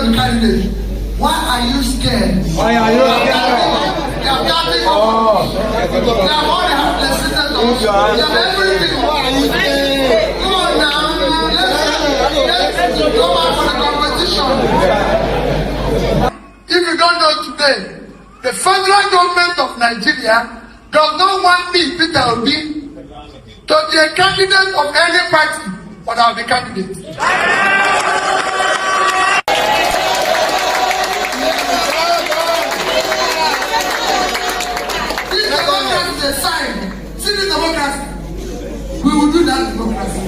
not the candidate. Why are you scared? Why are you scared? They have gathered they have all the helpless citizens. They have everything. Why are you scared? Come on now. Let's go back for the competition. If you don't know today, the federal government of Nigeria does not want me, Peter Obi, to be a candidate of any party, but I'll be candidate. This democracy is a sign. See this democracy. We will do that democracy.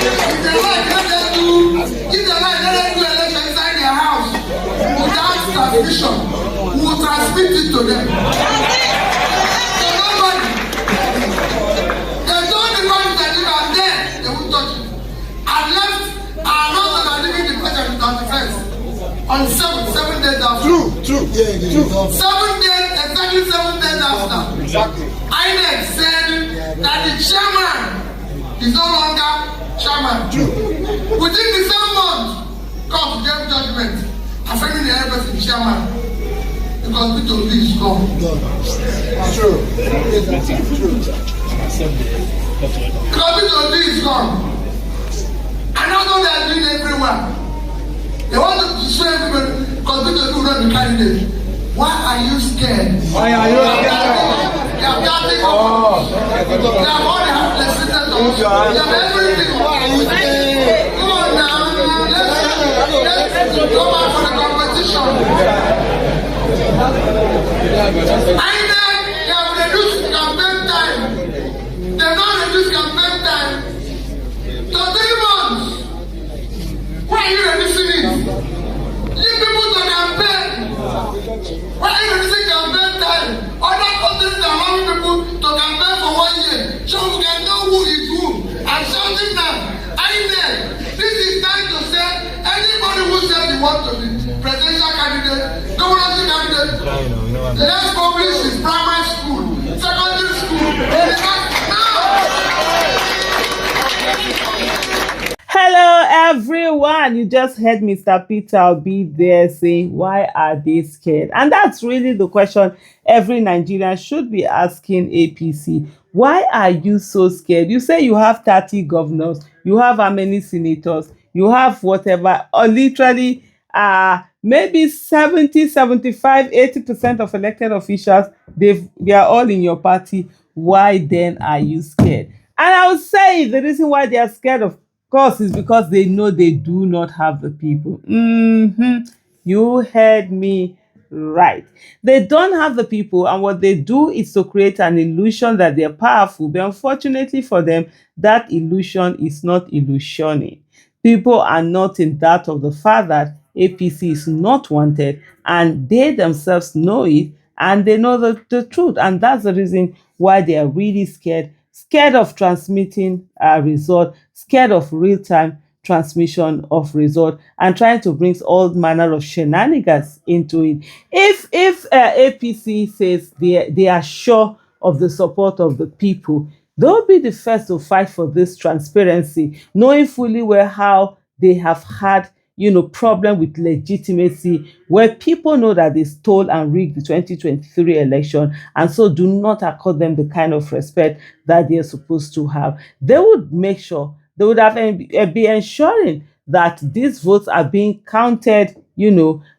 If they like, let them do election inside their house without transmission. We will transmit it to them. So nobody. There's no difference that you are there, they won't touch it. Unless our laws are living the president on the fence. On 7 days after. True. Yeah, 7 days, exactly 7 days after. Exactly. INEC said that the chairman is no longer chairman. Within the same month, court gave judgment affecting the person chairman because Peter Obi is gone. True. Because Peter Obi is gone. And that's what they are doing everywhere. They want to show everybody because Peter Obi will not be candidate. Why are you scared? Why are you scared? They have gathered they have all the helpless citizens. They have everything. Why are you scared? Come on now. Let's go back for the competition. INEC, they have reduced campaign time. They have not reduced campaign time to 3 months. Why are you reducing it? Leave people to campaign. Why are you reducing campaign time? Other countries are allowing people to campaign for 1 year. So we can know who is who. I'm shouting now. INEC, this is time to say anybody who says he wants to be presidential candidate, governorship candidate, let's publish his primary school, secondary school. Hello everyone, you just heard Mr. Peter Obi there saying why are they scared, and that's really the question every Nigerian should be asking APC. Why are you so scared? You say you have 30 governors, you have how many senators, you have whatever, or literally maybe 70, 75, 80% of elected officials, they are all in your party. Why then are you scared? And I would say the reason why they are scared, of course, is because they know they do not have the people. You heard me right. They don't have the people, and what they do is to create an illusion that they're powerful. But unfortunately for them, that illusion is not illusioning. People are not in doubt of the fact that APC is not wanted, and they themselves know it, and they know the truth. And that's the reason why they are really scared of transmitting a result, scared of real-time transmission of result, and trying to bring all manner of shenanigans into it. If APC says they are sure of the support of the people, they'll be the first to fight for this transparency, knowing fully well how they have had problem with legitimacy, where people know that they stole and rigged the 2023 election, and so do not accord them the kind of respect that they are supposed to have. They would make sure, they would have be ensuring that these votes are being counted,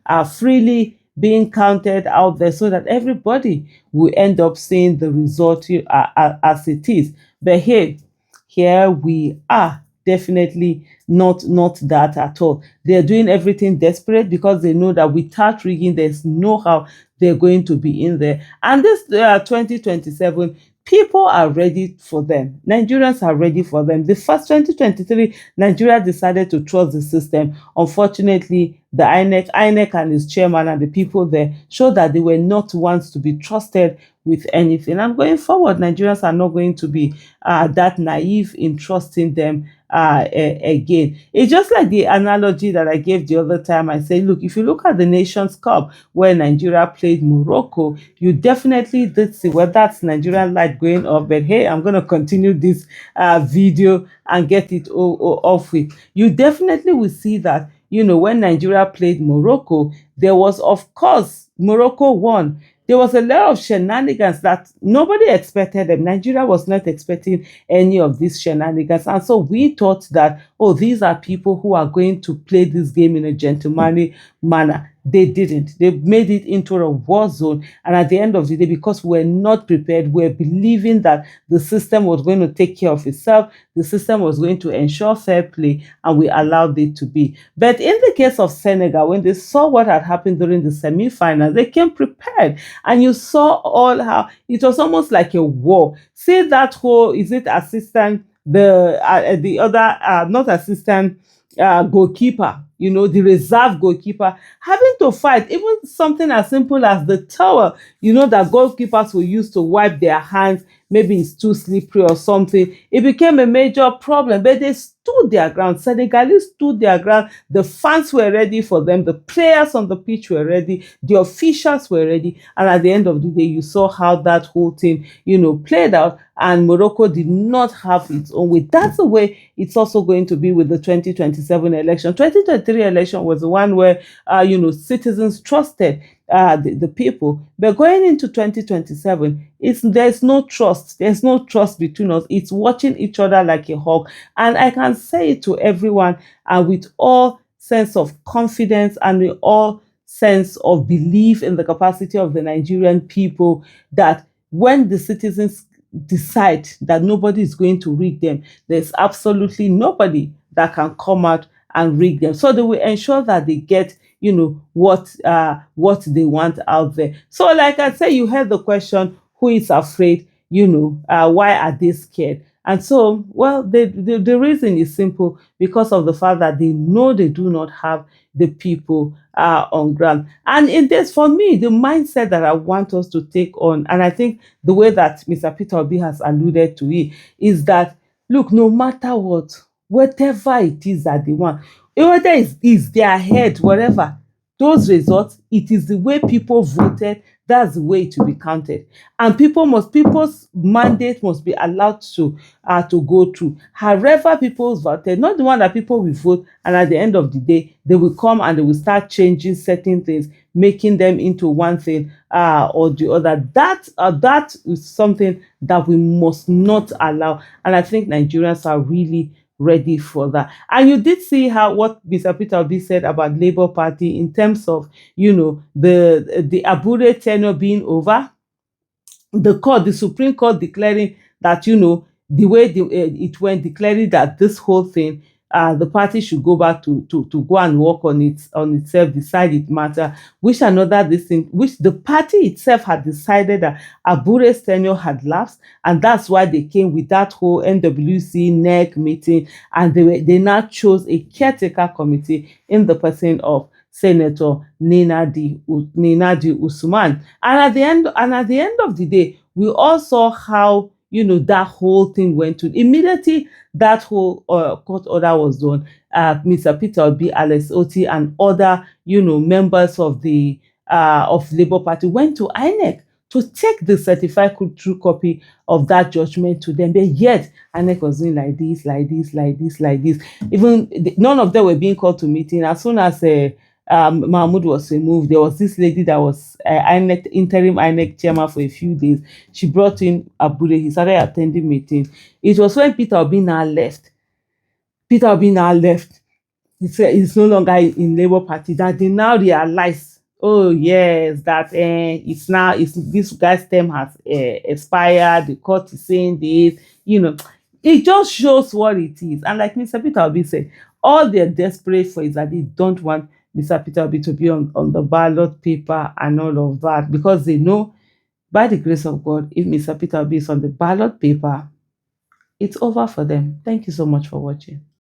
are freely being counted out there, so that everybody will end up seeing the result as it is. But here we are. Definitely not that at all. They're doing everything desperate because they know that without rigging, there's no how they're going to be in there. And this 2027, people are ready for them. Nigerians are ready for them. The first 2023, Nigeria decided to trust the system. Unfortunately, the INEC and its chairman and the people there showed that they were not ones to be trusted with anything. And going forward, Nigerians are not going to be that naive in trusting them again. It's just like the analogy that I gave the other time. I said, look, if you look at the Nations Cup where Nigeria played Morocco, you definitely did see where that's Nigerian light going off. But hey, I'm going to continue this video and get it off with. You definitely will see that when Nigeria played Morocco, there was, of course, Morocco won. There was a lot of shenanigans that nobody expected them. Nigeria was not expecting any of these shenanigans. And so we thought that, oh, these are people who are going to play this game in a gentlemanly manner. They didn't. They made it into a war zone. And at the end of the day, because we're not prepared, we're believing that the system was going to take care of itself, the system was going to ensure fair play, and we allowed it to be. But in the case of Senegal, when they saw what had happened during the semi-finals, they came prepared. And you saw all how it was almost like a war. See that whole, is it assistant, the other, not assistant, goalkeeper, the reserve goalkeeper, having to fight even something as simple as the towel, that goalkeepers will use to wipe their hands. Maybe it's too slippery or something. It became a major problem, but they stood their ground. Senegalese stood their ground. The fans were ready for them. The players on the pitch were ready. The officials were ready. And at the end of the day, you saw how that whole thing, played out. And Morocco did not have its own way. That's the way it's also going to be with the 2027 election. 2023 election was the one where, citizens trusted the people. But going into 2027, there's no trust. There's no trust between us. It's watching each other like a hawk. And I can say it to everyone with all sense of confidence and with all sense of belief in the capacity of the Nigerian people, that when the citizens decide that nobody is going to rig them, there's absolutely nobody that can come out and rig them. So they will ensure that they get what they want out there. So like I said, you heard the question, who is afraid? Why are they scared? And so, well, the reason is simple, because of the fact that they know they do not have the people on ground. And in this, for me, the mindset that I want us to take on, and I think the way that Mr. Peter Obi has alluded to it, is that, look, no matter what, whatever it is that they want, whether it's their head, whatever, those results, it is the way people voted, that's the way it will be counted. And people's mandate must be allowed to go through. However people's voted, not the one that people will vote, and at the end of the day, they will come and they will start changing certain things, making them into one thing or the other. That is something that we must not allow. And I think Nigerians are really ready for that. And you did see what Mr. Peter Obi said about Labour Party in terms of, the Abure tenure being over, the Supreme Court declaring that, the way it went, declaring that this whole thing, the party should go back to go and work on itself, decide it matter, which the party itself had decided that Abure's tenure had lapsed, and that's why they came with that whole NWC NEC meeting, and they now chose a caretaker committee in the person of Senator Ninadi Usman. And at the end of the day, we all saw how that whole thing went to. Immediately that whole court order was done, Mr. Peter Obi, Alex Oti, and other members of the Labour Party went to INEC to take the certified true copy of that judgment to them. But yet INEC was doing like this. Even none of them were being called to meeting. As soon as Mahmoud was removed, there was this lady that was interim INEC chairman for a few days. She brought in Abure. He started attending meetings. It was when Peter Obi now left. He said he's no longer in Labour Party, that they now realize, oh yes, that this guy's term has expired. The court is saying this. It just shows what it is. And like Mr. Peter Obi said, all they're desperate for is that they don't want Mr. Peter Obi to be on the ballot paper and all of that, because they know, by the grace of God, if Mr. Peter Obi is on the ballot paper, it's over for them. Thank you so much for watching.